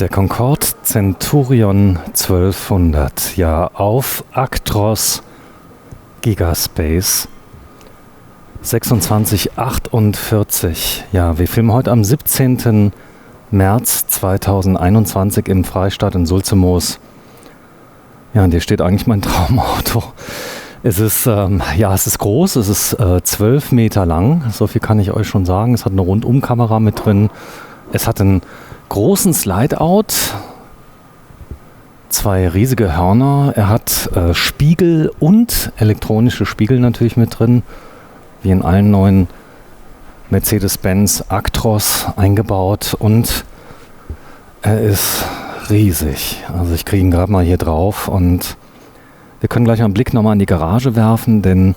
Der Concorde Centurion 1200, ja, auf Actros Gigaspace 2648. Ja, wir filmen heute am 17. März 2021 im Freistaat in Sulzemoos. Ja, und hier steht eigentlich mein Traumauto. Es ist, es ist groß, es ist 12 Meter lang, so viel kann ich euch schon sagen. Es hat eine Rundumkamera mit drin. Es hat einen großen Slide-Out, 2 riesige Hörner. Er hat Spiegel und elektronische Spiegel natürlich mit drin, wie in allen neuen Mercedes-Benz Actros eingebaut. Und er ist riesig. Also ich kriege ihn gerade mal hier drauf und wir können gleich einen Blick nochmal in die Garage werfen, denn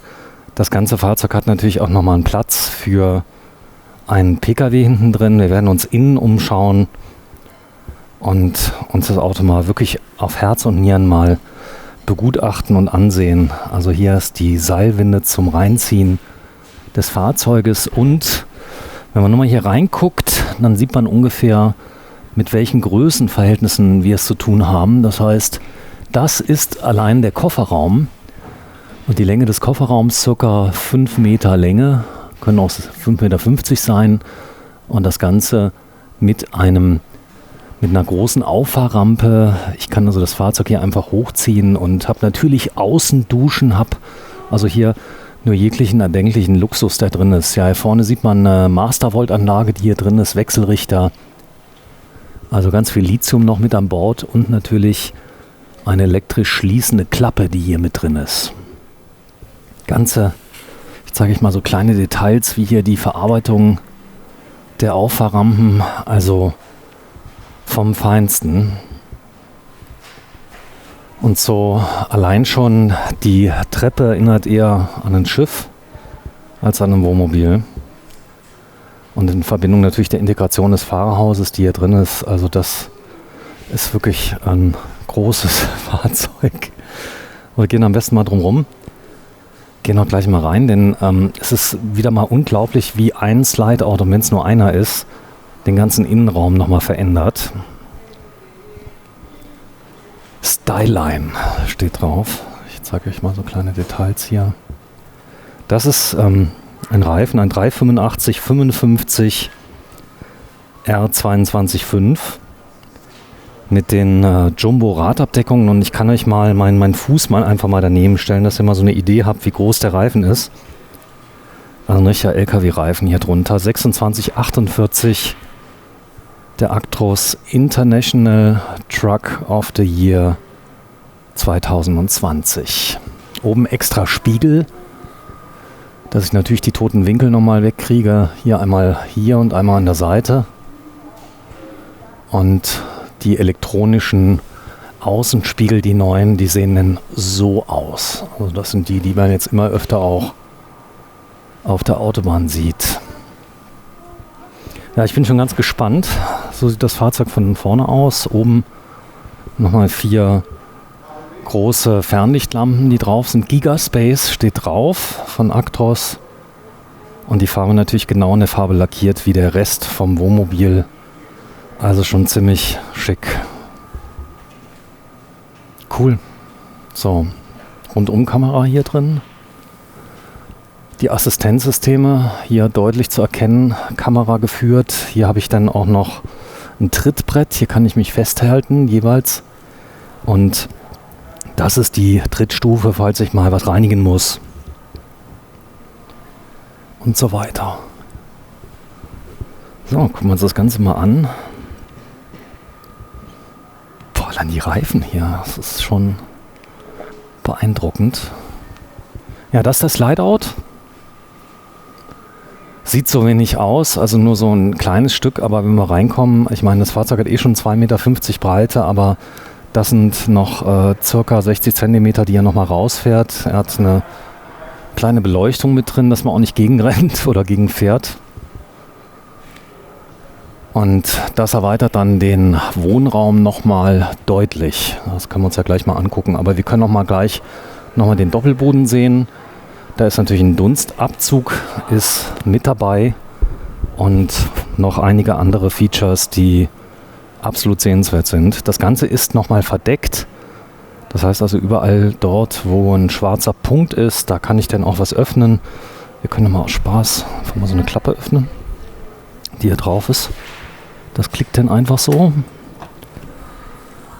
das ganze Fahrzeug hat natürlich auch nochmal einen Platz für einen PKW hinten drin. Wir werden uns innen umschauen und uns das Auto mal wirklich auf Herz und Nieren mal begutachten und ansehen. Also hier ist die Seilwinde zum Reinziehen des Fahrzeuges und wenn man nochmal hier reinguckt, dann sieht man ungefähr, mit welchen Größenverhältnissen wir es zu tun haben. Das heißt, das ist allein der Kofferraum und die Länge des Kofferraums ca. 5 Meter Länge, können auch 5,50 Meter sein und das Ganze mit einer großen Auffahrrampe. Ich kann also das Fahrzeug hier einfach hochziehen und habe natürlich Außenduschen, habe also hier nur jeglichen erdenklichen Luxus, der drin ist. Ja, hier vorne sieht man eine Mastervolt-Anlage, die hier drin ist, Wechselrichter, also ganz viel Lithium noch mit an Bord und natürlich eine elektrisch schließende Klappe, die hier mit drin ist. Ich zeige euch mal so kleine Details, wie hier die Verarbeitung der Auffahrrampen, also vom Feinsten. Und so allein schon die Treppe erinnert eher an ein Schiff als an ein Wohnmobil. Und in Verbindung natürlich der Integration des Fahrerhauses, die hier drin ist, also das ist wirklich ein großes Fahrzeug. Wir gehen am besten mal drum rum. Gehen auch gleich mal rein, denn es ist wieder mal unglaublich, wie ein Slide-Out, und wenn es nur einer ist, den ganzen Innenraum nochmal verändert. Styline steht drauf. Ich zeige euch mal so kleine Details hier. Das ist ein Reifen, ein 385/55 R22.5 mit den Jumbo-Radabdeckungen, und ich kann euch mal meinen Fuß mal einfach mal daneben stellen, dass ihr mal so eine Idee habt, wie groß der Reifen ist. Also ein richtiger LKW-Reifen hier drunter. 2648, der Actros International Truck of the Year 2020. Oben extra Spiegel, dass ich natürlich die toten Winkel nochmal wegkriege. Einmal hier und einmal an der Seite. Und die elektronischen Außenspiegel, die neuen, die sehen dann so aus. Also das sind die man jetzt immer öfter auch auf der Autobahn sieht. Ja, ich bin schon ganz gespannt. So sieht das Fahrzeug von vorne aus. Oben nochmal 4 große Fernlichtlampen, die drauf sind. Gigaspace steht drauf von Actros. Und die Farbe natürlich genau in der Farbe lackiert wie der Rest vom Wohnmobil. Also schon ziemlich schick. Cool. So, Rundumkamera hier drin. Die Assistenzsysteme hier deutlich zu erkennen, Kamera geführt. Hier habe ich dann auch noch ein Trittbrett. Hier kann ich mich festhalten jeweils. Und das ist die Trittstufe, falls ich mal was reinigen muss. Und so weiter. So, gucken wir uns das Ganze mal an. Boah, allein die Reifen hier, das ist schon beeindruckend. Ja, das ist das Slide-Out. Sieht so wenig aus, also nur so ein kleines Stück, aber wenn wir reinkommen, ich meine, das Fahrzeug hat schon 2,50 Meter Breite, aber das sind noch circa 60 Zentimeter, die er nochmal rausfährt. Er hat eine kleine Beleuchtung mit drin, dass man auch nicht gegenrennt oder gegenfährt. Und das erweitert dann den Wohnraum nochmal deutlich. Das können wir uns ja gleich mal angucken, aber wir können gleich nochmal den Doppelboden sehen. Da ist natürlich ein Dunstabzug, ist mit dabei und noch einige andere Features, die absolut sehenswert sind. Das Ganze ist nochmal verdeckt. Das heißt also überall dort, wo ein schwarzer Punkt ist, da kann ich dann auch was öffnen. Wir können mal aus Spaß einfach mal so eine Klappe öffnen, die hier drauf ist. Das klickt dann einfach so.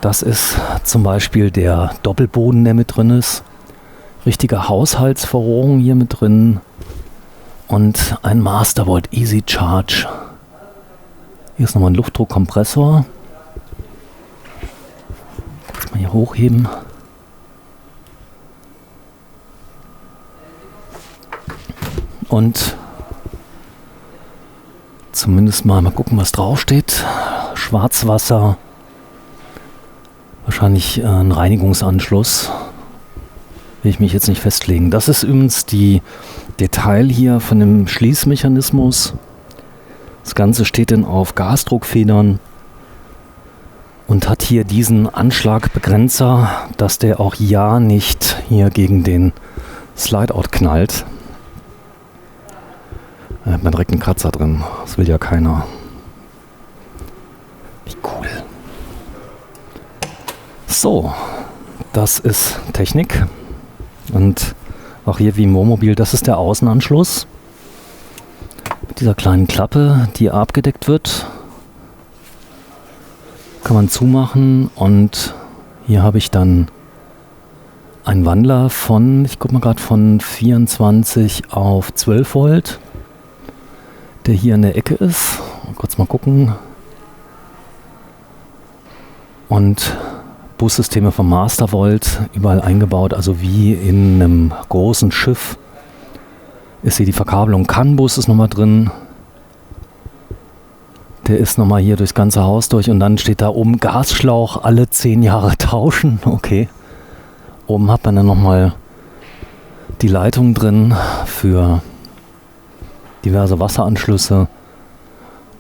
Das ist zum Beispiel der Doppelboden, der mit drin ist. Richtige Haushaltsverrohrung hier mit drin. Und ein Mastervolt Easy Charge. Hier ist nochmal ein Luftdruckkompressor. Kurz mal hier hochheben. Und zumindest mal gucken, was draufsteht. Schwarzwasser. Wahrscheinlich ein Reinigungsanschluss. Will ich mich jetzt nicht festlegen. Das ist übrigens die Detail hier von dem Schließmechanismus. Das Ganze steht dann auf Gasdruckfedern und hat hier diesen Anschlagbegrenzer, dass der auch ja nicht hier gegen den Slide-Out knallt. Da hat man direkt einen Kratzer drin. Das will ja keiner. Wie cool. So, das ist Technik. Und auch hier wie im Wohnmobil, das ist der Außenanschluss. Mit dieser kleinen Klappe, die abgedeckt wird. Kann man zumachen und hier habe ich dann einen Wandler von, ich gucke mal gerade, von 24 auf 12 Volt, der hier in der Ecke ist. Kurz mal gucken. Und Bussysteme vom Mastervolt überall eingebaut, also wie in einem großen Schiff ist hier die Verkabelung. CAN-Bus ist nochmal drin. Der ist nochmal hier durchs ganze Haus durch und dann steht da oben Gasschlauch alle 10 Jahre tauschen. Okay. Oben hat man dann nochmal die Leitung drin für diverse Wasseranschlüsse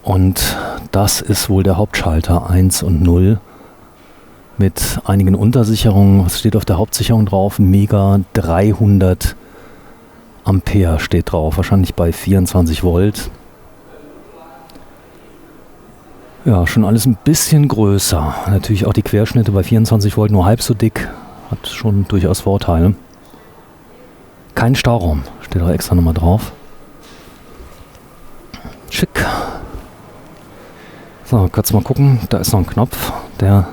und das ist wohl der Hauptschalter 1 und 0. Mit einigen Untersicherungen. Was steht auf der Hauptsicherung drauf? Mega 300 Ampere steht drauf. Wahrscheinlich bei 24 Volt. Ja, schon alles ein bisschen größer. Natürlich auch die Querschnitte bei 24 Volt nur halb so dick. Hat schon durchaus Vorteile. Kein Stauraum. Steht auch extra nochmal drauf. Schick. So, kurz mal gucken. Da ist noch ein Knopf. Der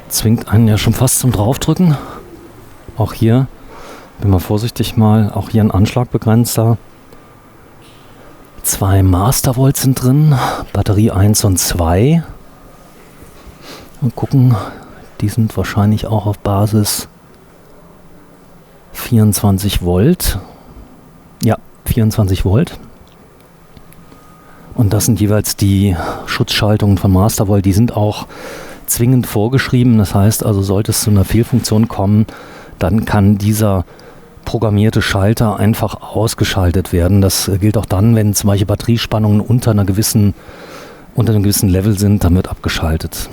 zwingt einen ja schon fast zum Draufdrücken. Auch hier, bin mal vorsichtig mal, auch hier ein Anschlagbegrenzer. 2 Mastervolt sind drin, Batterie 1 und 2. Und gucken, die sind wahrscheinlich auch auf Basis 24 Volt. Ja, 24 Volt. Und das sind jeweils die Schutzschaltungen von Mastervolt, die sind auch zwingend vorgeschrieben. Das heißt also, sollte es zu einer Fehlfunktion kommen, dann kann dieser programmierte Schalter einfach ausgeschaltet werden. Das gilt auch dann, wenn zum Beispiel Batteriespannungen unter einem gewissen Level sind, dann wird abgeschaltet.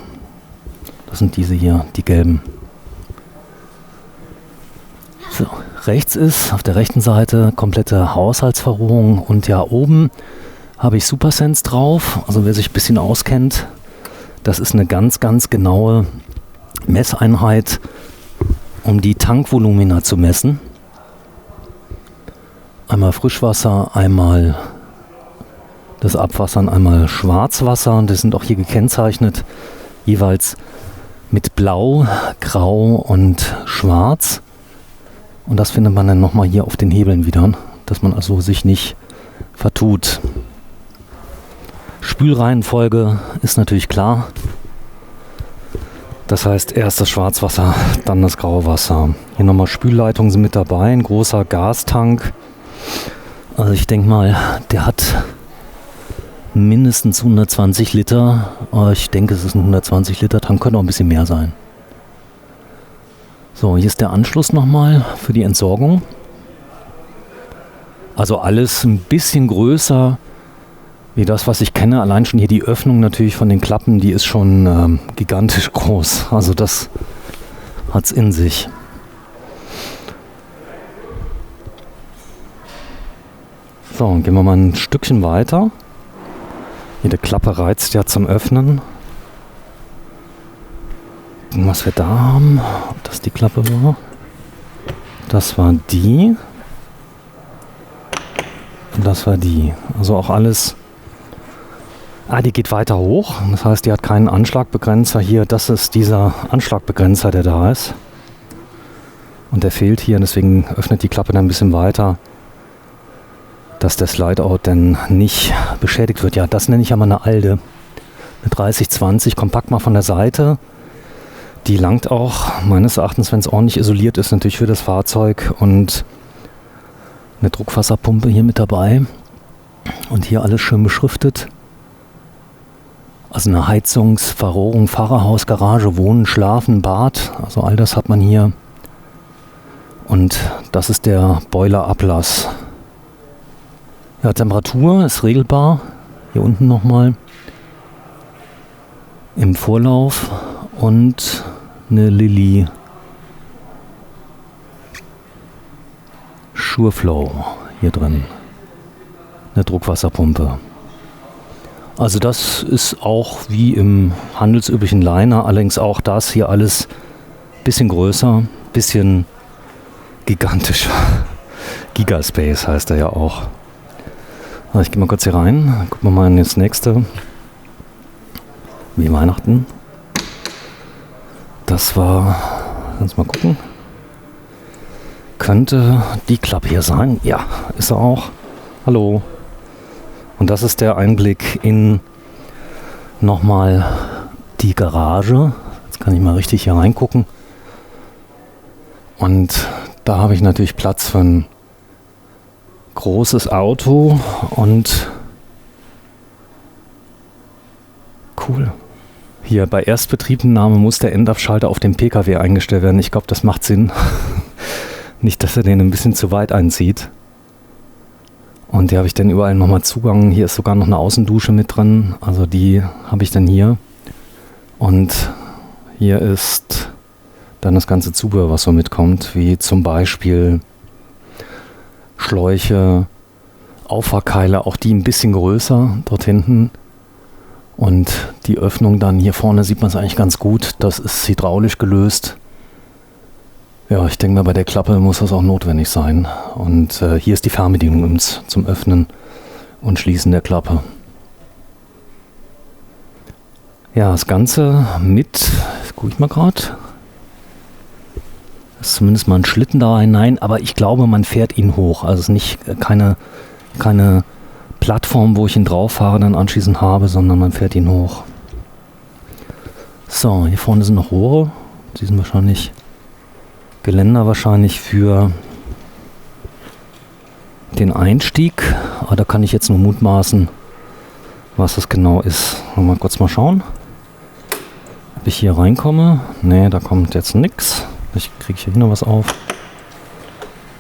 Das sind diese hier, die gelben. So, rechts ist auf der rechten Seite komplette Haushaltsverrohrung und ja, oben habe ich Supersense drauf. Also wer sich ein bisschen auskennt, das ist eine ganz, ganz genaue Messeinheit, um die Tankvolumina zu messen. Einmal Frischwasser, einmal das Abwasser und einmal Schwarzwasser. Und das sind auch hier gekennzeichnet, jeweils mit Blau, Grau und Schwarz. Und das findet man dann nochmal hier auf den Hebeln wieder, dass man also sich nicht vertut. Spülreihenfolge ist natürlich klar. Das heißt, erst das Schwarzwasser, dann das graue Wasser. Hier nochmal Spülleitungen sind mit dabei, ein großer Gastank. Also ich denke mal, der hat mindestens 120 Liter. Aber ich denke, es ist ein 120 Liter Tank, könnte auch ein bisschen mehr sein. So, hier ist der Anschluss nochmal für die Entsorgung. Also alles ein bisschen größer wie das, was ich kenne. Allein schon hier die Öffnung natürlich von den Klappen, die ist schon gigantisch groß. Also das hat es in sich. So, gehen wir mal ein Stückchen weiter. Jede Klappe reizt ja zum Öffnen. gucken, was wir da haben. Ob das die Klappe war. Das war die. Und das war die. Also auch alles. Die geht weiter hoch. Das heißt, die hat keinen Anschlagbegrenzer hier. Das ist dieser Anschlagbegrenzer, der da ist. Und der fehlt hier. Deswegen öffnet die Klappe dann ein bisschen weiter, dass der Slideout dann nicht beschädigt wird. Ja, das nenne ich ja mal eine Alde. Eine 3020, kompakt mal von der Seite. Die langt auch, meines Erachtens, wenn es ordentlich isoliert ist, natürlich für das Fahrzeug. Und eine Druckwasserpumpe hier mit dabei. Und hier alles schön beschriftet. Also eine Heizungsverrohrung, Fahrerhaus, Garage, Wohnen, Schlafen, Bad. Also all das hat man hier. Und das ist der Boilerablass. Ja, Temperatur ist regelbar. Hier unten nochmal. Im Vorlauf. Und eine Lilly Sureflow hier drin. Eine Druckwasserpumpe. Also das ist auch wie im handelsüblichen Liner, allerdings auch das hier alles bisschen größer, bisschen gigantischer. Gigaspace heißt er ja auch. Also ich gehe mal kurz hier rein, gucken wir mal in das nächste. Wie Weihnachten. Das war, lass mal gucken. Könnte die Klappe hier sein. Ja, ist er auch. Hallo. Und das ist der Einblick in nochmal die Garage. Jetzt kann ich mal richtig hier reingucken. Und da habe ich natürlich Platz für ein großes Auto und cool. Hier bei Erstbetriebnahme muss der Endabschalter auf dem PKW eingestellt werden. Ich glaube, das macht Sinn. Nicht, dass er den ein bisschen zu weit einzieht. Und hier habe ich dann überall nochmal Zugang. Hier ist sogar noch eine Außendusche mit drin. Also die habe ich dann hier. Und hier ist dann das ganze Zubehör, was so mitkommt. Wie zum Beispiel Schläuche, Auffahrkeile, auch die ein bisschen größer dort hinten. Und die Öffnung dann hier vorne sieht man es eigentlich ganz gut. Das ist hydraulisch gelöst. Ja, ich denke mal, bei der Klappe muss das auch notwendig sein. Und hier ist die Fernbedienung zum Öffnen und Schließen der Klappe. Ja, das Ganze mit, gucke ich mal gerade, ist zumindest mal ein Schlitten da hinein, aber ich glaube, man fährt ihn hoch. Also es ist nicht keine Plattform, wo ich ihn drauf fahre, dann anschließend habe, sondern man fährt ihn hoch. So, hier vorne sind noch Rohre. Die sind wahrscheinlich Geländer wahrscheinlich für den Einstieg. Aber da kann ich jetzt nur mutmaßen, was das genau ist. Mal kurz mal schauen, ob ich hier reinkomme. Ne, da kommt jetzt nichts. Ich kriege hier noch was auf.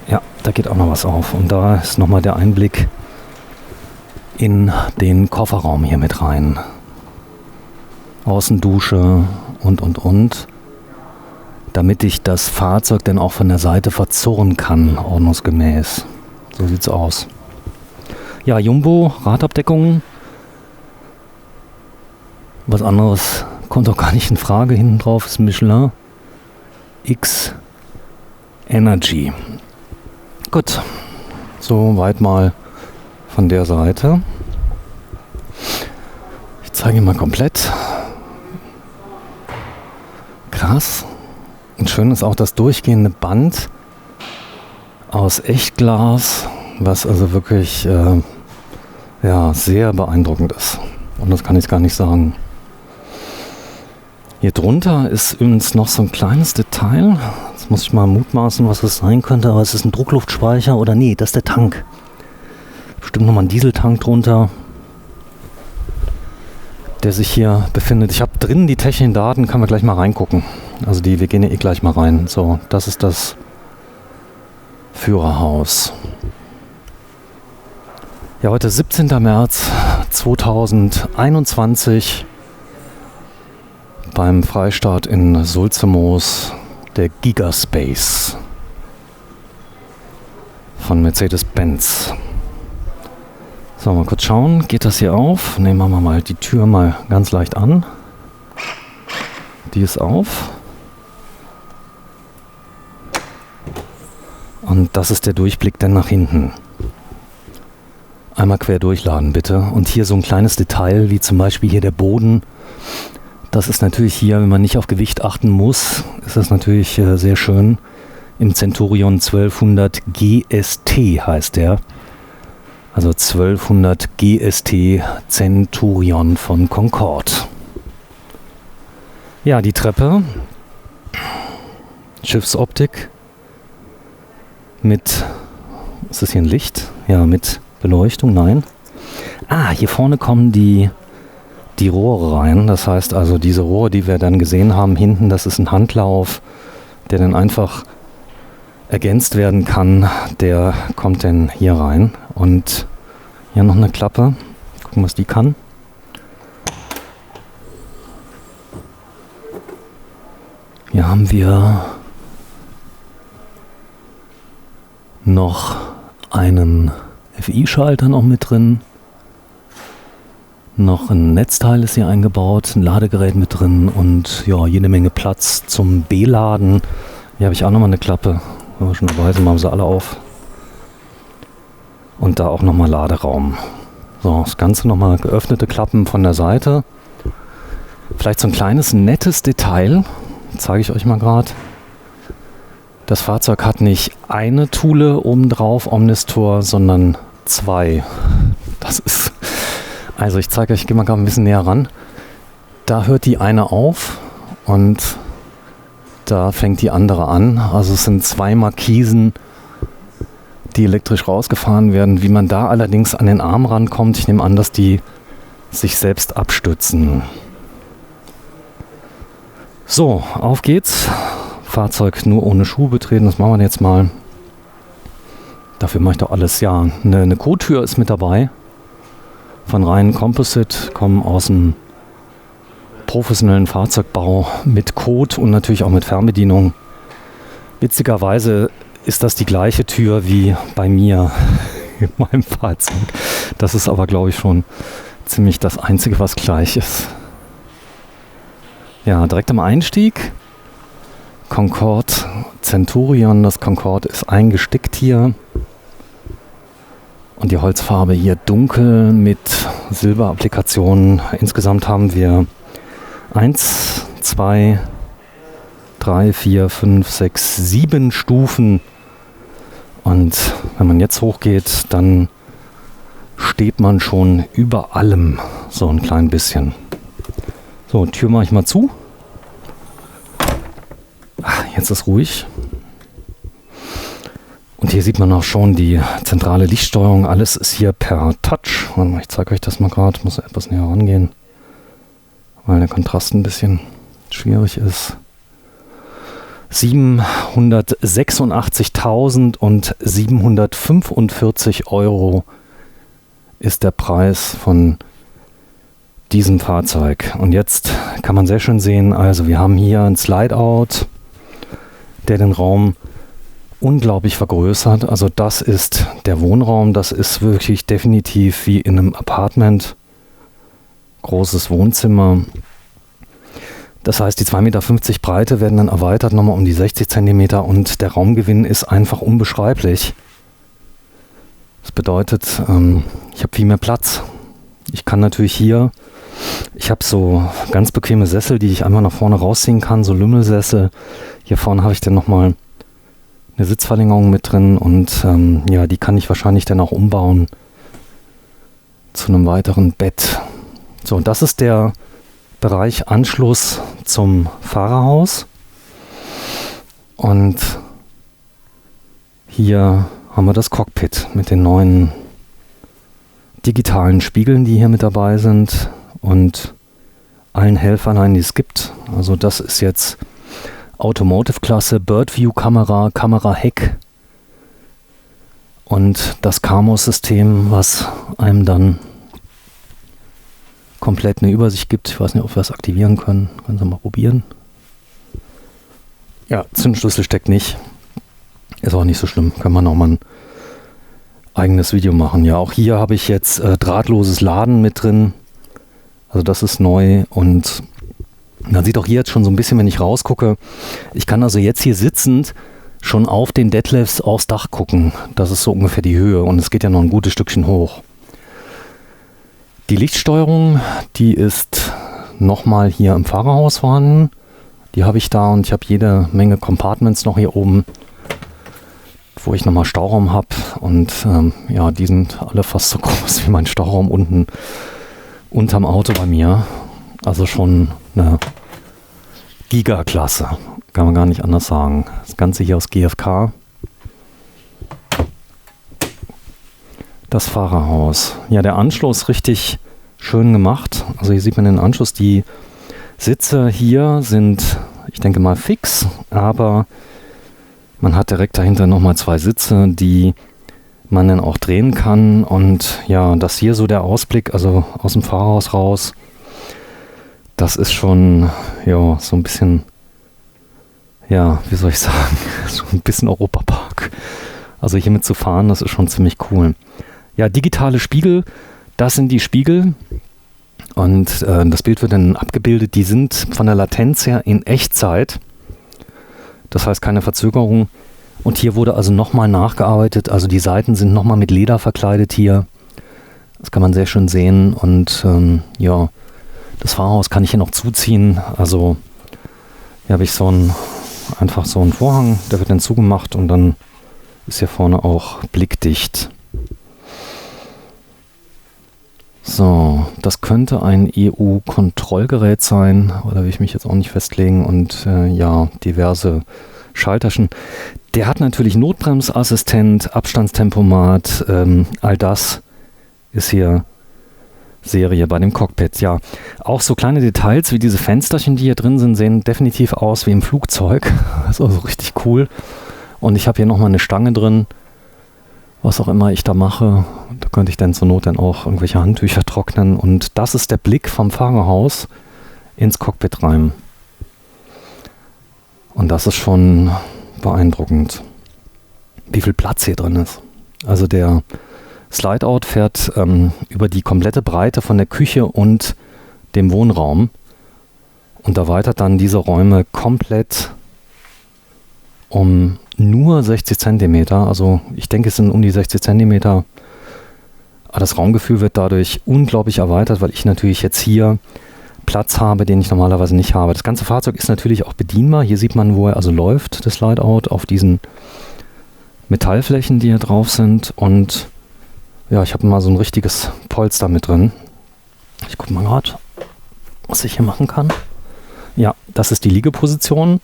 Ja, da geht auch noch was auf. Und da ist nochmal der Einblick in den Kofferraum hier mit rein. Außendusche und. Damit ich das Fahrzeug dann auch von der Seite verzurren kann, ordnungsgemäß. So sieht's aus. Ja, Jumbo, Radabdeckungen. Was anderes kommt auch gar nicht in Frage. Hinten drauf ist Michelin X Energy. Gut, so weit mal von der Seite. Ich zeige ihn mal komplett. Krass. Und schön ist auch das durchgehende Band aus Echtglas, was also wirklich sehr beeindruckend ist. Und das kann ich gar nicht sagen. Hier drunter ist übrigens noch so ein kleines Detail. Jetzt muss ich mal mutmaßen, was es sein könnte. Aber es ist ein Druckluftspeicher oder nee, das ist der Tank. Bestimmt nochmal ein Dieseltank drunter, der sich hier befindet. Ich habe drinnen die technischen Daten, kann man gleich mal reingucken. Also wir gehen ja gleich mal rein. So, das ist das Führerhaus. Ja, heute 17. März 2021 beim Freistart in Sulzemoos der Gigaspace von Mercedes-Benz. So, mal kurz schauen, geht das hier auf? Ne, machen wir mal die Tür mal ganz leicht an. Die ist auf. Und das ist der Durchblick dann nach hinten. Einmal quer durchladen bitte. Und hier so ein kleines Detail, wie zum Beispiel hier der Boden. Das ist natürlich hier, wenn man nicht auf Gewicht achten muss, ist das natürlich sehr schön. Im Centurion 1200 GST heißt der. Also 1200 GST Centurion von Concorde. Ja, die Treppe. Schiffsoptik. Mit, ist das hier ein Licht? Ja, mit Beleuchtung, nein. Hier vorne kommen die Rohre rein. Das heißt also, diese Rohre, die wir dann gesehen haben hinten, das ist ein Handlauf, der dann einfach ergänzt werden kann. Der kommt dann hier rein. Und hier noch eine Klappe. Gucken, was die kann. Hier haben wir noch einen FI-Schalter noch mit drin. Noch ein Netzteil ist hier eingebaut, ein Ladegerät mit drin und ja, jede Menge Platz zum B-Laden. Hier habe ich auch nochmal eine Klappe. Wenn wir schon dabei sind, machen sie alle auf. Und da auch nochmal Laderaum. So, das Ganze nochmal geöffnete Klappen von der Seite. Vielleicht so ein kleines, nettes Detail. Zeige ich euch mal gerade. Das Fahrzeug hat nicht eine Thule obendrauf, Omnistor, sondern zwei. Das ist... Also ich zeige euch, ich gehe mal gerade ein bisschen näher ran. Da hört die eine auf und da fängt die andere an. Also es sind zwei Markisen, die elektrisch rausgefahren werden. Wie man da allerdings an den Arm rankommt, ich nehme an, dass die sich selbst abstützen. So, auf geht's. Fahrzeug nur ohne Schuhe betreten, das machen wir jetzt mal. Dafür mache ich doch alles, ja. Eine Kotür ist mit dabei. Von Rhein Composite, kommen aus dem professionellen Fahrzeugbau mit Code und natürlich auch mit Fernbedienung. Witzigerweise ist das die gleiche Tür wie bei mir in meinem Fahrzeug. Das ist aber, glaube ich, schon ziemlich das Einzige, was gleich ist. Ja, direkt am Einstieg. Concorde Centurion, das Concorde ist eingestickt hier. Und die Holzfarbe hier dunkel mit Silberapplikationen. Insgesamt haben wir 1, 2, 3, 4, 5, 6, 7 Stufen. Und wenn man jetzt hochgeht, dann steht man schon über allem so ein klein bisschen. So, Tür mache ich mal zu. Jetzt ist ruhig. Und hier sieht man auch schon die zentrale Lichtsteuerung. Alles ist hier per Touch. Ich zeige euch das mal gerade. Muss etwas näher rangehen, weil der Kontrast ein bisschen schwierig ist. 786.745 € ist der Preis von diesem Fahrzeug. Und jetzt kann man sehr schön sehen, also wir haben hier ein Slide-Out, der den Raum unglaublich vergrößert. Also das ist der Wohnraum, das ist wirklich definitiv wie in einem Apartment. Großes Wohnzimmer. Das heißt, die 2,50 Meter Breite werden dann erweitert nochmal um die 60 Zentimeter und der Raumgewinn ist einfach unbeschreiblich. Das bedeutet, ich habe viel mehr Platz. Ich kann natürlich hier, ich habe so ganz bequeme Sessel, die ich einmal nach vorne rausziehen kann, so Lümmelsessel. Hier vorne habe ich dann nochmal eine Sitzverlängerung mit drin und ja, die kann ich wahrscheinlich dann auch umbauen zu einem weiteren Bett. So, und das ist der Bereich Anschluss zum Fahrerhaus. Und hier haben wir das Cockpit mit den neuen digitalen Spiegeln, die hier mit dabei sind und allen Helferlein, die es gibt. Also das ist jetzt Automotive-Klasse, Birdview-Kamera, Kamera-Heck und das CAMOS-System, was einem dann komplett eine Übersicht gibt. Ich weiß nicht, ob wir es aktivieren können. Können Sie mal probieren. Ja, Zündschlüssel steckt nicht. Ist auch nicht so schlimm. Kann man auch mal ein eigenes Video machen. Ja, auch hier habe ich jetzt drahtloses Laden mit drin. Also das ist neu und man sieht auch hier jetzt schon so ein bisschen, wenn ich rausgucke, ich kann also jetzt hier sitzend schon auf den Detlefs aufs Dach gucken. Das ist so ungefähr die Höhe und es geht ja noch ein gutes Stückchen hoch. Die Lichtsteuerung, die ist nochmal hier im Fahrerhaus vorhanden. Die habe ich da und ich habe jede Menge Compartments noch hier oben, wo ich nochmal Stauraum habe. Und ja, die sind alle fast so groß wie mein Stauraum unten unterm Auto bei mir. Also schon eine Giga-Klasse, kann man gar nicht anders sagen. Das Ganze hier aus GFK. Das Fahrerhaus. Ja, der Anschluss richtig schön gemacht. Also hier sieht man den Anschluss. Die Sitze hier sind, ich denke mal, fix, aber man hat direkt dahinter nochmal 2 Sitze, die man dann auch drehen kann. Und ja, das hier so der Ausblick, also aus dem Fahrerhaus raus, das ist schon, ja, so ein bisschen, ja, wie soll ich sagen, so ein bisschen Europapark. Also hier mit zu fahren, das ist schon ziemlich cool. Ja, digitale Spiegel, das sind die Spiegel. Und das Bild wird dann abgebildet. Die sind von der Latenz her in Echtzeit. Das heißt keine Verzögerung. Und hier wurde also nochmal nachgearbeitet. Also die Seiten sind nochmal mit Leder verkleidet hier. Das kann man sehr schön sehen. Und ja, das Fahrhaus kann ich hier noch zuziehen. Also hier habe ich einfach so einen Vorhang. Der wird dann zugemacht und dann ist hier vorne auch blickdicht. So, das könnte ein EU-Kontrollgerät sein, oder will ich mich jetzt auch nicht festlegen. Und ja, diverse Schalterchen. Der hat natürlich Notbremsassistent, Abstandstempomat, all das ist hier Serie bei dem Cockpit. Ja, auch so kleine Details wie diese Fensterchen, die hier drin sind, sehen definitiv aus wie im Flugzeug. Das ist also richtig cool. Und ich habe hier nochmal eine Stange drin, was auch immer ich da mache. Da könnte ich dann zur Not dann auch irgendwelche Handtücher trocknen. Und das ist der Blick vom Fahrerhaus ins Cockpit rein. Und das ist schon beeindruckend, wie viel Platz hier drin ist. Also der Slideout fährt über die komplette Breite von der Küche und dem Wohnraum und erweitert dann diese Räume komplett um nur 60 Zentimeter. Also ich denke, es sind um die 60 Zentimeter. Aber das Raumgefühl wird dadurch unglaublich erweitert, weil ich natürlich jetzt hier Platz habe, den ich normalerweise nicht habe. Das ganze Fahrzeug ist natürlich auch bedienbar. Hier sieht man, wo er also läuft, das Slideout, auf diesen Metallflächen, die hier drauf sind. Und ja, ich habe mal so ein richtiges Polster mit drin. Ich gucke mal gerade, was ich hier machen kann. Ja, das ist die Liegeposition.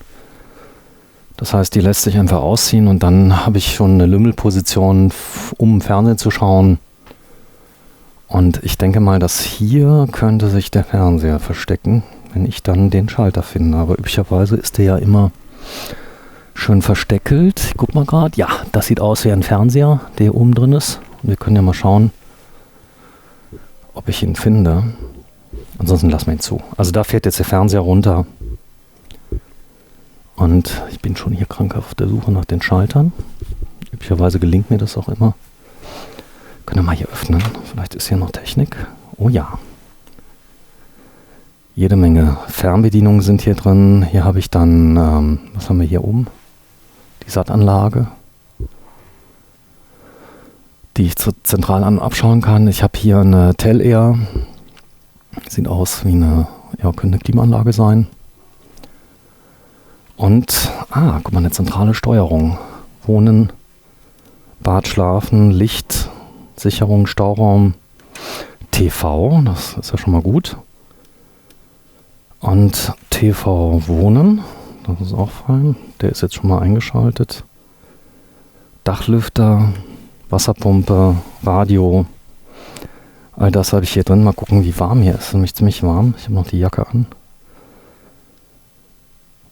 Das heißt, die lässt sich einfach ausziehen und dann habe ich schon eine Lümmelposition, um im Fernsehen zu schauen. Und ich denke mal, dass hier könnte sich der Fernseher verstecken, wenn ich dann den Schalter finde. Aber üblicherweise ist der ja immer schön versteckelt. Ich guck mal gerade. Ja, das sieht aus wie ein Fernseher, der hier oben drin ist. Und wir können ja mal schauen, ob ich ihn finde. Ansonsten lassen wir ihn zu. Also da fährt jetzt der Fernseher runter. Und ich bin schon hier krankhaft auf der Suche nach den Schaltern. Üblicherweise gelingt mir das auch immer. Können wir mal hier öffnen. Vielleicht ist hier noch Technik. Oh ja. Jede Menge Fernbedienungen sind hier drin. Hier habe ich dann, was haben wir hier oben? Die SAT-Anlage, die ich zentral an- und abschauen kann. Ich habe hier eine Tel-Air. Sieht aus wie eine, ja, könnte eine Klimaanlage sein. Und, guck mal, eine zentrale Steuerung. Wohnen, Bad, Schlafen, Licht, Sicherung, Stauraum, TV, das ist ja schon mal gut. Und TV Wohnen, das ist auch fein. Der ist jetzt schon mal eingeschaltet. Dachlüfter, Wasserpumpe, Radio. All das habe ich hier drin. Mal gucken, wie warm hier ist. Es ist nämlich ziemlich warm. Ich habe noch die Jacke an.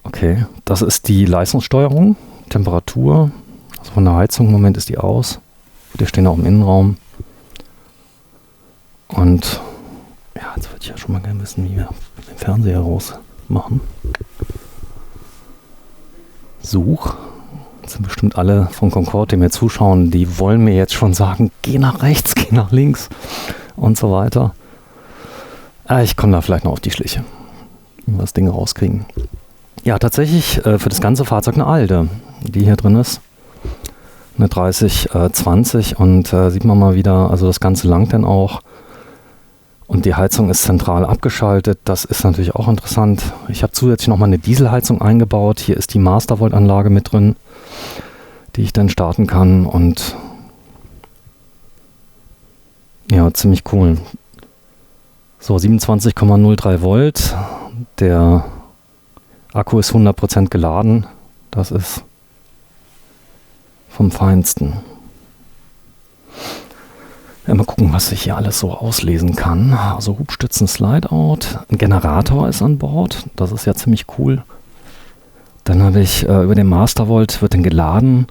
Okay, das ist die Leistungssteuerung, Temperatur. Also von der Heizung im Moment ist die aus. Wir stehen auch im Innenraum. Und ja, jetzt würde ich ja schon mal gerne wissen, wie wir den Fernseher rausmachen. Such. Jetzt sind bestimmt alle von Concorde, die mir zuschauen, die wollen mir jetzt schon sagen, geh nach rechts, geh nach links und so weiter. Ich komme da vielleicht noch auf die Schliche, wenn wir das Ding rauskriegen. Ja, tatsächlich für das ganze Fahrzeug eine alte, die hier drin ist. Eine 3020 und sieht man mal wieder, also das Ganze langt dann auch. Und die Heizung ist zentral abgeschaltet, das ist natürlich auch interessant. Ich habe zusätzlich nochmal eine Dieselheizung eingebaut. Hier ist die Mastervolt-Anlage mit drin, die ich dann starten kann und ja, ziemlich cool. So, 27,03 Volt, der Akku ist 100% geladen, das ist vom Feinsten. Ja, mal gucken, was ich hier alles so auslesen kann. Also Hubstützen, Slideout, ein Generator ist an Bord, das ist ja ziemlich cool. Dann habe ich über den Mastervolt wird dann geladen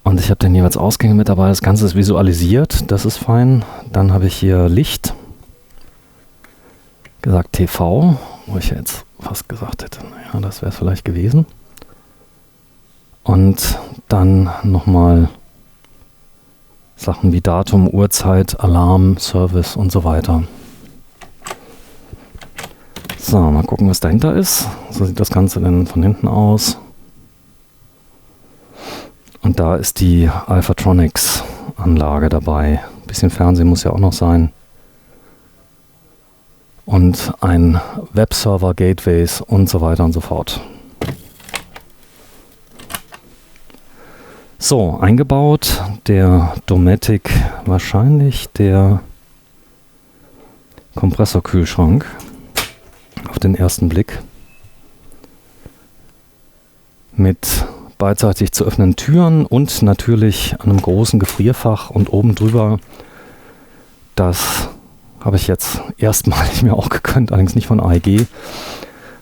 und ich habe dann jeweils Ausgänge mit dabei. Das Ganze ist visualisiert, das ist fein. Dann habe ich hier Licht, gesagt TV, wo ich ja jetzt fast gesagt hätte, naja, das wäre es vielleicht gewesen. Und dann nochmal Sachen wie Datum, Uhrzeit, Alarm, Service und so weiter. So, mal gucken, was dahinter ist. So sieht das Ganze dann von hinten aus. Und da ist die Alphatronics-Anlage dabei. Ein bisschen Fernsehen muss ja auch noch sein. Und ein Webserver, Gateways und so weiter und so fort. So, eingebaut der Dometic, wahrscheinlich der Kompressorkühlschrank auf den ersten Blick. Mit beidseitig zu öffnenden Türen und natürlich einem großen Gefrierfach und oben drüber, das habe ich jetzt erstmalig mir auch gegönnt, allerdings nicht von AEG,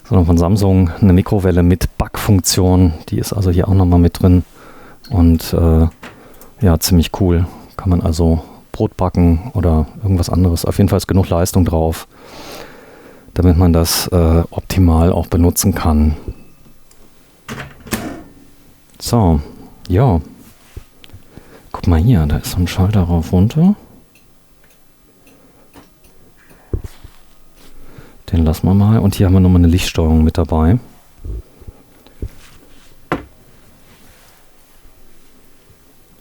sondern von Samsung, eine Mikrowelle mit Backfunktion, die ist also hier auch nochmal mit drin. Und ja, ziemlich cool. Kann man also Brot backen oder irgendwas anderes. Auf jeden Fall ist genug Leistung drauf, damit man das optimal auch benutzen kann. So, ja. Guck mal hier, da ist so ein Schalter rauf runter. Den lassen wir mal. Und hier haben wir nochmal eine Lichtsteuerung mit dabei.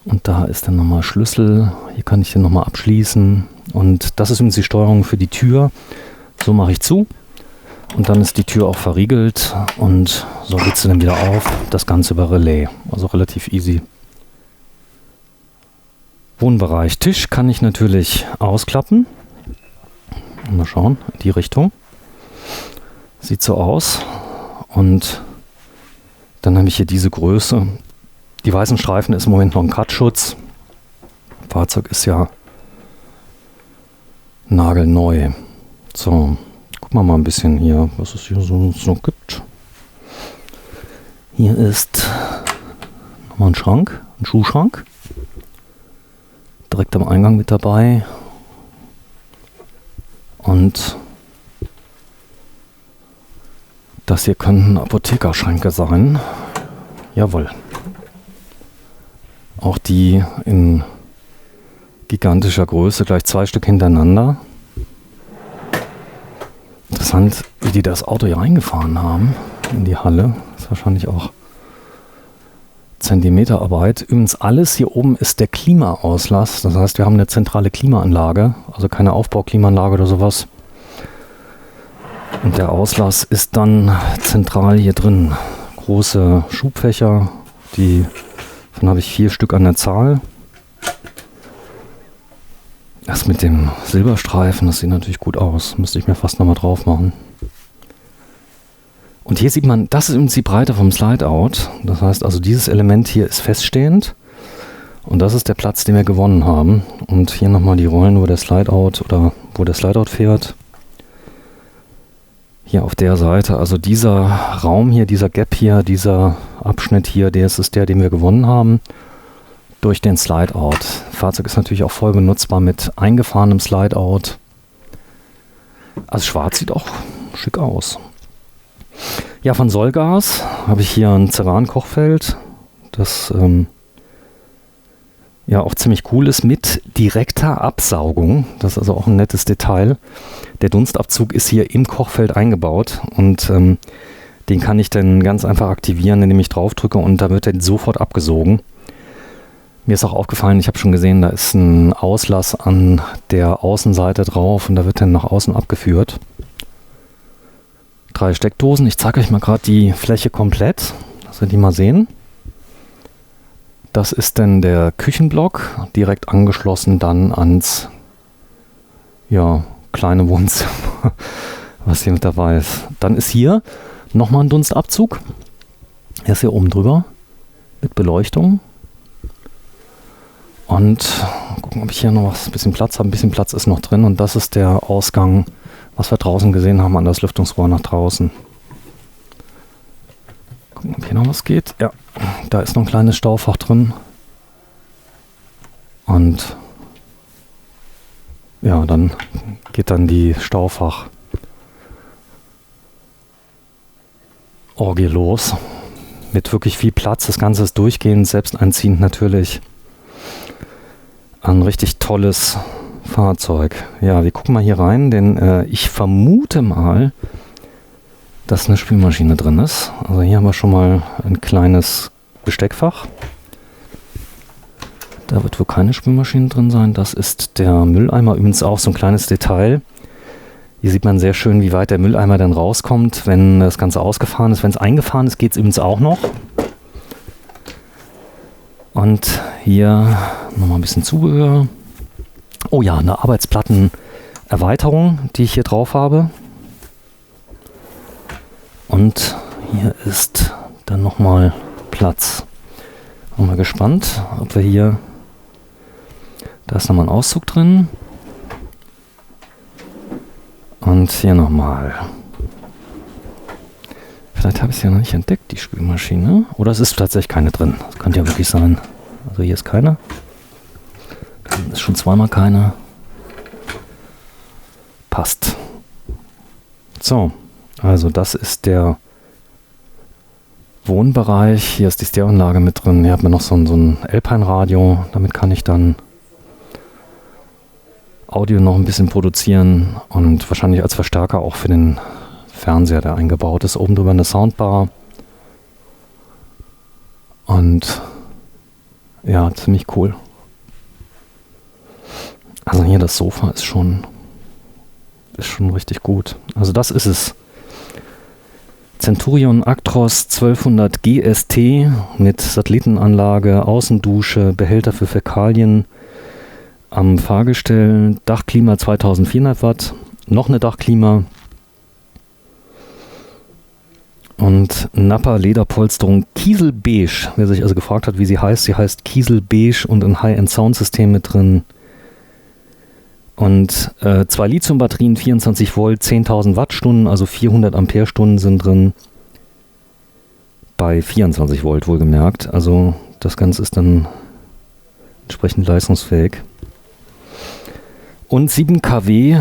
Und da ist dann nochmal Schlüssel. Hier kann ich den nochmal abschließen. Und das ist übrigens die Steuerung für die Tür. So mache ich zu. Und dann ist die Tür auch verriegelt. Und so geht sie dann wieder auf. Das Ganze über Relais. Also relativ easy. Wohnbereich. Tisch kann ich natürlich ausklappen. Mal schauen, in die Richtung. Sieht so aus. Und dann habe ich hier diese Größe. Die weißen Streifen ist im Moment noch ein Kratzschutz. Fahrzeug ist ja nagelneu. So, gucken wir mal ein bisschen hier, was es hier so noch gibt. Hier ist nochmal ein Schrank, ein Schuhschrank. Direkt am Eingang mit dabei. Und das hier könnten Apothekerschränke sein. Jawohl. Auch die in gigantischer Größe, gleich 2 Stück hintereinander. Interessant, wie die das Auto hier reingefahren haben in die Halle. Das ist wahrscheinlich auch Zentimeterarbeit. Übrigens alles hier oben ist der Klimaauslass. Das heißt, wir haben eine zentrale Klimaanlage, also keine Aufbauklimaanlage oder sowas. Und der Auslass ist dann zentral hier drin. Große Schubfächer, davon habe ich 4 Stück an der Zahl. Das mit dem Silberstreifen, das sieht natürlich gut aus. Müsste ich mir fast nochmal drauf machen. Und hier sieht man, das ist übrigens die Breite vom Slideout. Das heißt also, dieses Element hier ist feststehend. Und das ist der Platz, den wir gewonnen haben. Und hier nochmal die Rollen, wo der Slideout fährt. Hier auf der Seite, also dieser Raum hier, dieser Gap hier, dieser Abschnitt hier, das ist der, den wir gewonnen haben durch den Slideout. Fahrzeug ist natürlich auch voll benutzbar mit eingefahrenem Slideout. Also schwarz sieht auch schick aus. Ja, von Solgas habe ich hier ein Ceran-Kochfeld, das ja auch ziemlich cool ist, mit direkter Absaugung. Das ist also auch ein nettes Detail. Der Dunstabzug ist hier im Kochfeld eingebaut und Den kann ich dann ganz einfach aktivieren, indem ich drauf drücke und da wird er sofort abgesogen. Mir ist auch aufgefallen, ich habe schon gesehen, da ist ein Auslass an der Außenseite drauf und da wird dann nach außen abgeführt. 3 Steckdosen. Ich zeige euch mal gerade die Fläche komplett, dass wir die mal sehen. Das ist dann der Küchenblock, direkt angeschlossen dann ans kleine Wohnzimmer, was hier mit dabei ist. Dann ist hier nochmal ein Dunstabzug. Er ist hier oben drüber mit Beleuchtung. Und gucken, ob ich hier noch ein bisschen Platz habe. Ein bisschen Platz ist noch drin und das ist der Ausgang, was wir draußen gesehen haben, an das Lüftungsrohr nach draußen. Gucken, ob hier noch was geht. Ja, da ist noch ein kleines Staufach drin. Und ja, dann geht dann die Staufach-Orgie los. Mit wirklich viel Platz. Das Ganze ist durchgehend, selbst einziehend natürlich. Ein richtig tolles Fahrzeug. Ja, wir gucken mal hier rein, denn ich vermute mal, dass eine Spülmaschine drin ist. Also hier haben wir schon mal ein kleines Besteckfach. Da wird wohl keine Spülmaschine drin sein. Das ist der Mülleimer. Übrigens auch so ein kleines Detail. Hier sieht man sehr schön, wie weit der Mülleimer dann rauskommt, wenn das Ganze ausgefahren ist. Wenn es eingefahren ist, geht es übrigens auch noch. Und hier nochmal ein bisschen Zubehör. Oh ja, eine Arbeitsplattenerweiterung, die ich hier drauf habe. Und hier ist dann nochmal Platz. Bin mal gespannt, ob wir hier... Da ist nochmal ein Auszug drin. Und hier nochmal. Vielleicht habe ich es ja noch nicht entdeckt, die Spülmaschine. Oder es ist tatsächlich keine drin. Das könnte ja wirklich sein. Also hier ist keine. Dann ist schon zweimal keine. Passt. So, also das ist der Wohnbereich. Hier ist die Stereoanlage mit drin. Hier hat man noch so ein Alpine-Radio. Damit kann ich dann Audio noch ein bisschen produzieren und wahrscheinlich als Verstärker auch für den Fernseher, der eingebaut ist. Oben drüber eine Soundbar. Und ja, ziemlich cool. Also hier das Sofa ist schon richtig gut. Also das ist es. Centurion Actros 1200 GST mit Satellitenanlage, Außendusche, Behälter für Fäkalien am Fahrgestell, Dachklima 2400 Watt, noch eine Dachklima und Nappa Lederpolsterung Kieselbeige. Wer sich also gefragt hat, wie sie heißt Kieselbeige und ein High-End-Soundsystem mit drin. Und 2 Lithium-Batterien, 24 Volt, 10.000 Wattstunden, also 400 Ampere-Stunden sind drin. Bei 24 Volt wohlgemerkt. Also das Ganze ist dann entsprechend leistungsfähig. Und 7 kW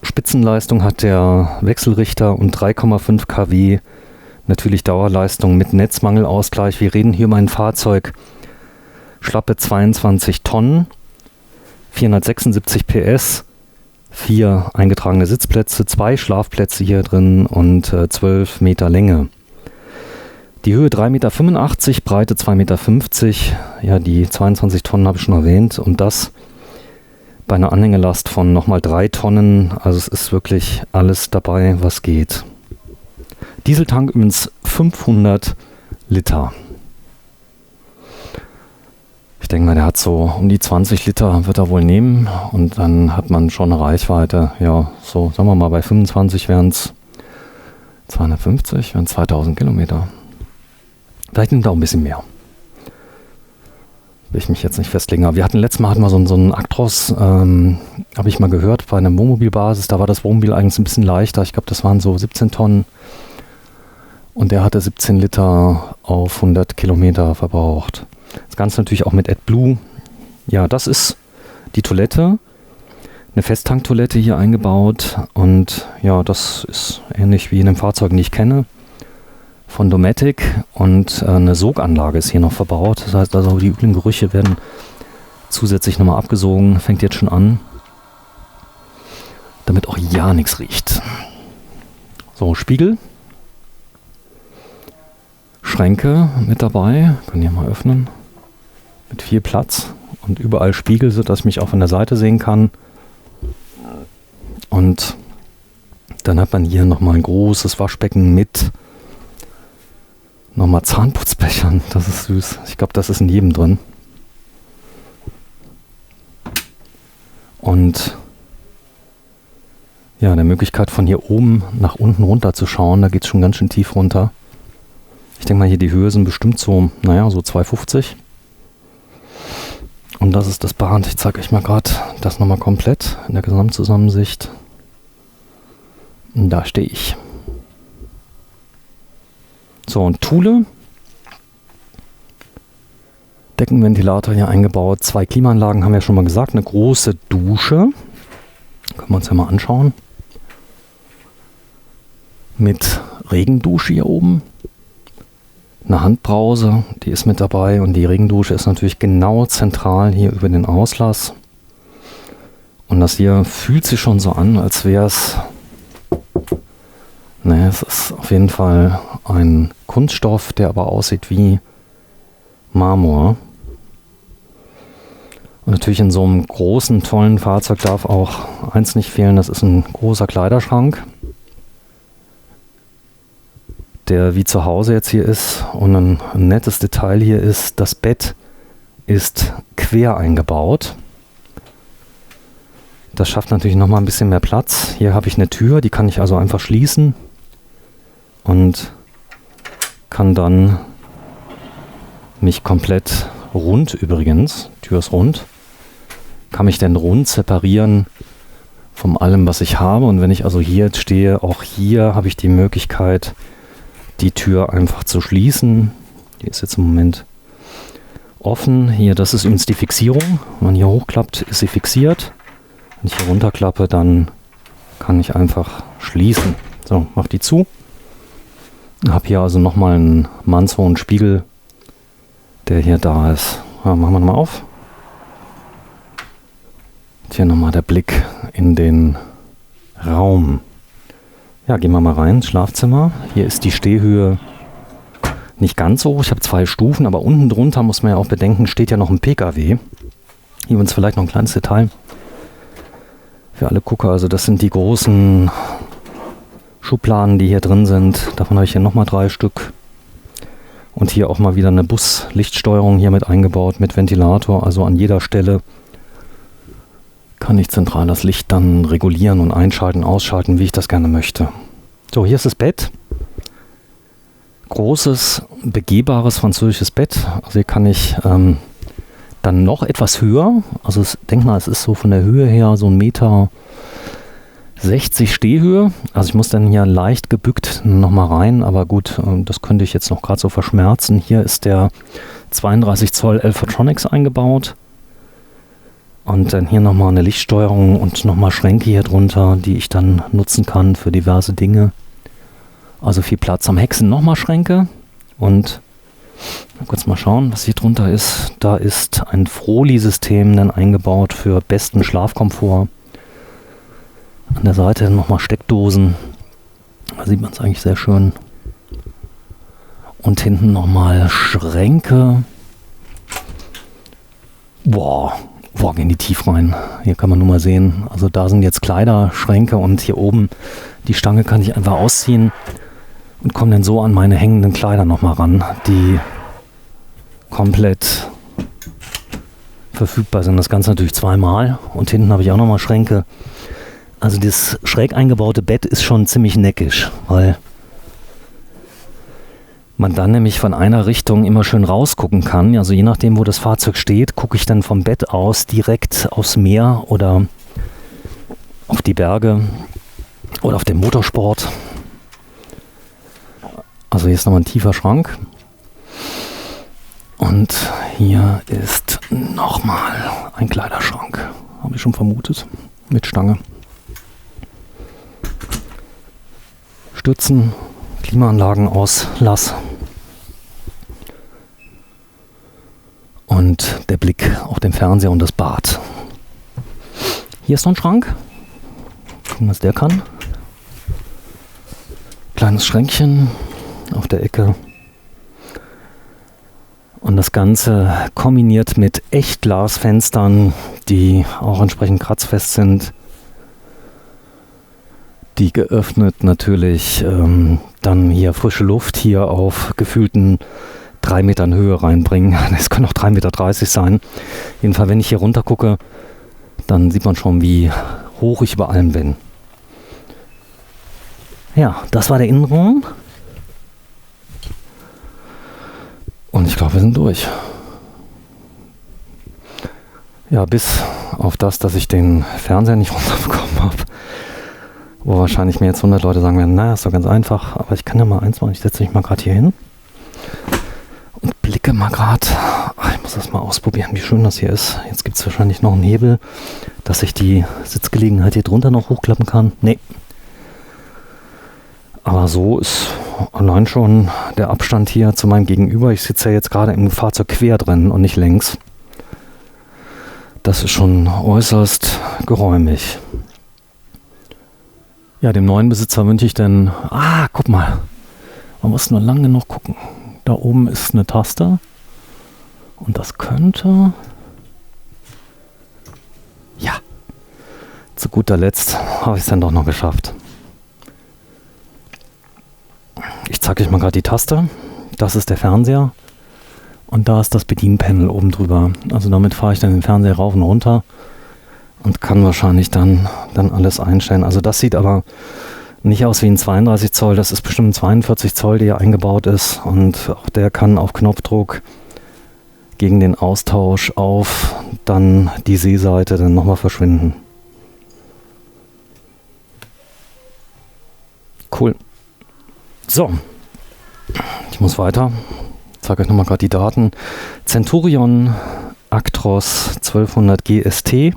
Spitzenleistung hat der Wechselrichter und 3,5 kW natürlich Dauerleistung mit Netzmangelausgleich. Wir reden hier um ein Fahrzeug, schlappe 22 Tonnen. 476 PS, 4 eingetragene Sitzplätze, 2 Schlafplätze hier drin und 12 Meter Länge. Die Höhe 3,85 Meter, Breite 2,50 Meter. Ja, die 22 Tonnen habe ich schon erwähnt und das bei einer Anhängelast von nochmal 3 Tonnen. Also es ist wirklich alles dabei, was geht. Dieseltank übrigens 500 Liter. Ich denke mal, der hat so um die 20 Liter wird er wohl nehmen und dann hat man schon eine Reichweite, ja, so sagen wir mal bei 25 wären es 250, wären 2000 Kilometer. Vielleicht nimmt er auch ein bisschen mehr. Will ich mich jetzt nicht festlegen. Aber letztes Mal hatten wir so einen Actros, habe ich mal gehört, bei einer Wohnmobilbasis, da war das Wohnmobil eigentlich ein bisschen leichter. Ich glaube, das waren so 17 Tonnen und der hatte 17 Liter auf 100 Kilometer verbraucht. Das Ganze natürlich auch mit AdBlue. Ja, das ist die Toilette. Eine Festtanktoilette hier eingebaut. Und ja, das ist ähnlich wie in den Fahrzeugen, die ich kenne. Von Dometic. Und eine Soganlage ist hier noch verbaut. Das heißt also, die üblen Gerüche werden zusätzlich nochmal abgesogen. Fängt jetzt schon an. Damit auch ja nichts riecht. So, Spiegel. Schränke mit dabei. Können hier mal öffnen. Mit viel Platz und überall Spiegel, sodass ich mich auch von der Seite sehen kann. Und dann hat man hier nochmal ein großes Waschbecken mit nochmal Zahnputzbechern. Das ist süß. Ich glaube, das ist in jedem drin. Und ja, der Möglichkeit von hier oben nach unten runter zu schauen, da geht es schon ganz schön tief runter. Ich denke mal, hier die Höhe sind bestimmt so, naja, so 2,50. Und das ist das Bad. Ich zeige euch mal gerade das nochmal komplett in der Gesamtzusammensicht. Und da stehe ich. So, und Thule. Deckenventilator hier eingebaut. 2 Klimaanlagen haben wir schon mal gesagt. Eine große Dusche. Können wir uns ja mal anschauen. Mit Regendusche hier oben. Eine Handbrause, die ist mit dabei. Und die Regendusche ist natürlich genau zentral hier über den Auslass. Und das hier fühlt sich schon so an, als wäre es... Ne, es ist auf jeden Fall ein Kunststoff, der aber aussieht wie Marmor. Und natürlich in so einem großen, tollen Fahrzeug darf auch eins nicht fehlen, das ist ein großer Kleiderschrank, der wie zu Hause jetzt hier ist. Und ein nettes Detail hier ist, das Bett ist quer eingebaut. Das schafft natürlich nochmal ein bisschen mehr Platz. Hier habe ich eine Tür, die kann ich also einfach schließen und kann dann mich komplett rund übrigens, Tür ist rund, kann mich dann rund separieren von allem, was ich habe. Und wenn ich also hier jetzt stehe, auch hier habe ich die Möglichkeit, die Tür einfach zu schließen. Die ist jetzt im Moment offen. Hier, das ist übrigens die Fixierung. Wenn man hier hochklappt, ist sie fixiert. Wenn ich hier runterklappe, dann kann ich einfach schließen. So, mach die zu. Habe hier also nochmal einen mannshohen Spiegel, der hier da ist. Ja, machen wir mal auf. Und hier nochmal der Blick in den Raum. Ja, gehen wir mal rein ins Schlafzimmer. Hier ist die Stehhöhe nicht ganz so hoch. Ich habe 2 Stufen, aber unten drunter muss man ja auch bedenken, steht ja noch ein PKW. Hier uns vielleicht noch ein kleines Detail für alle Gucker. Also das sind die großen Schubladen, die hier drin sind. Davon habe ich hier nochmal 3 Stück. Und hier auch mal wieder eine Buslichtsteuerung hier mit eingebaut, mit Ventilator. Also an jeder Stelle kann ich zentral das Licht dann regulieren und einschalten, ausschalten, wie ich das gerne möchte. So, hier ist das Bett. Großes, begehbares französisches Bett. Also hier kann ich dann noch etwas höher. Also denk mal, es ist so von der Höhe her so 1,60 Meter Stehhöhe. Also ich muss dann hier leicht gebückt nochmal rein, aber gut, das könnte ich jetzt noch gerade so verschmerzen. Hier ist der 32 Zoll Alphatronics eingebaut. Und dann hier nochmal eine Lichtsteuerung und nochmal Schränke hier drunter, die ich dann nutzen kann für diverse Dinge. Also viel Platz am Heck sind nochmal Schränke. Und kurz mal schauen, was hier drunter ist. Da ist ein Froli-System dann eingebaut für besten Schlafkomfort. An der Seite nochmal Steckdosen. Da sieht man es eigentlich sehr schön. Und hinten nochmal Schränke. Boah, gehen die tief rein. Hier kann man nur mal sehen. Also da sind jetzt Kleiderschränke und hier oben die Stange kann ich einfach ausziehen und komme dann so an meine hängenden Kleider nochmal ran, die komplett verfügbar sind. Das Ganze natürlich 2-mal. Und hinten habe ich auch nochmal Schränke. Also das schräg eingebaute Bett ist schon ziemlich neckisch, weil man dann nämlich von einer Richtung immer schön rausgucken kann. Also je nachdem, wo das Fahrzeug steht, gucke ich dann vom Bett aus direkt aufs Meer oder auf die Berge oder auf den Motorsport. Also hier ist nochmal ein tiefer Schrank. Und hier ist nochmal ein Kleiderschrank. Habe ich schon vermutet. Mit Stange. Stützen, Klimaanlagenauslass. Und der Blick auf den Fernseher und das Bad. Hier ist noch ein Schrank. Gucken, was der kann. Kleines Schränkchen auf der Ecke. Und das Ganze kombiniert mit Echtglasfenstern, die auch entsprechend kratzfest sind, die geöffnet natürlich dann hier frische Luft hier auf gefühlten 3 Metern Höhe reinbringen. Es können auch 3,30 Meter sein. Jedenfalls, wenn ich hier runter gucke, dann sieht man schon, wie hoch ich über allem bin. Ja, das war der Innenraum. Und ich glaube, wir sind durch. Ja, bis auf das, dass ich den Fernseher nicht runterbekommen habe. Wo wahrscheinlich mir jetzt 100 Leute sagen werden, naja, ist doch ganz einfach. Aber ich kann ja mal eins machen. Ich setze mich mal gerade hier hin. Und blicke mal gerade. Ich muss das mal ausprobieren, wie schön das hier ist. Jetzt gibt es wahrscheinlich noch einen Hebel, dass ich die Sitzgelegenheit hier drunter noch hochklappen kann. Nee. Aber so ist allein schon der Abstand hier zu meinem Gegenüber. Ich sitze ja jetzt gerade im Fahrzeug quer drin und nicht längs. Das ist schon äußerst geräumig. Ja, dem neuen Besitzer wünsche ich denn... guck mal. Man muss nur lang genug gucken. Da oben ist eine Taste. Und das könnte... Ja. Zu guter Letzt habe ich es dann doch noch geschafft. Ich zeige euch mal gerade die Taste. Das ist der Fernseher. Und da ist das Bedienpanel oben drüber. Also damit fahre ich dann den Fernseher rauf und runter. Und kann wahrscheinlich dann alles einstellen. Also das sieht aber nicht aus wie ein 32 Zoll. Das ist bestimmt ein 42 Zoll, der hier eingebaut ist. Und auch der kann auf Knopfdruck gegen den Austausch auf dann die Sehseite dann nochmal verschwinden. Cool. So, ich muss weiter. Ich zeige euch nochmal gerade die Daten. Centurion Actros 1200 GST,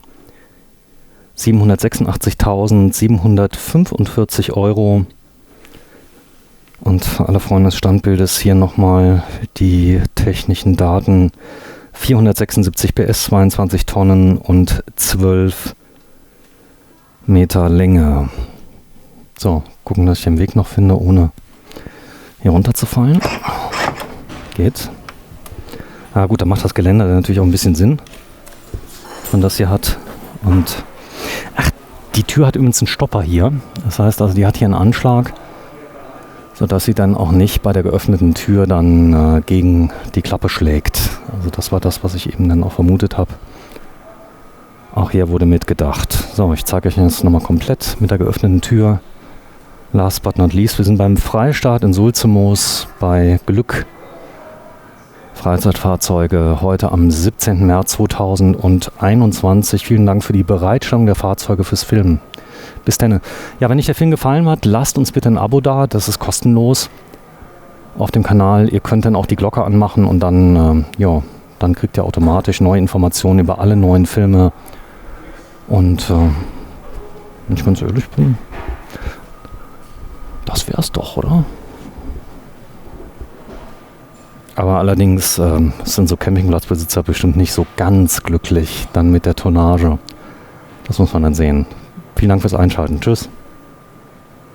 786.745 €. Und für alle Freunde des Standbildes hier nochmal die technischen Daten. 476 PS, 22 Tonnen und 12 Meter Länge. So, gucken, dass ich den Weg noch finde, ohne hier runterzufallen. Geht. Gut, da macht das Geländer natürlich auch ein bisschen Sinn, dass man das hier hat. Und die Tür hat übrigens einen Stopper hier. Das heißt also, die hat hier einen Anschlag, sodass sie dann auch nicht bei der geöffneten Tür dann gegen die Klappe schlägt. Also das war das, was ich eben dann auch vermutet habe. Auch hier wurde mitgedacht. So, ich zeige euch jetzt nochmal komplett mit der geöffneten Tür. Last but not least, wir sind beim Freistart in Sulzemoos bei Glück Freizeitfahrzeuge heute am 17. März 2021. Vielen Dank für die Bereitstellung der Fahrzeuge fürs Filmen. Bis dann. Ja, wenn euch der Film gefallen hat, lasst uns bitte ein Abo da. Das ist kostenlos auf dem Kanal. Ihr könnt dann auch die Glocke anmachen und dann, dann kriegt ihr automatisch neue Informationen über alle neuen Filme. Und wenn ich ganz ehrlich bin, das wär's doch, oder? Aber allerdings sind so Campingplatzbesitzer bestimmt nicht so ganz glücklich dann mit der Tonnage. Das muss man dann sehen. Vielen Dank fürs Einschalten. Tschüss.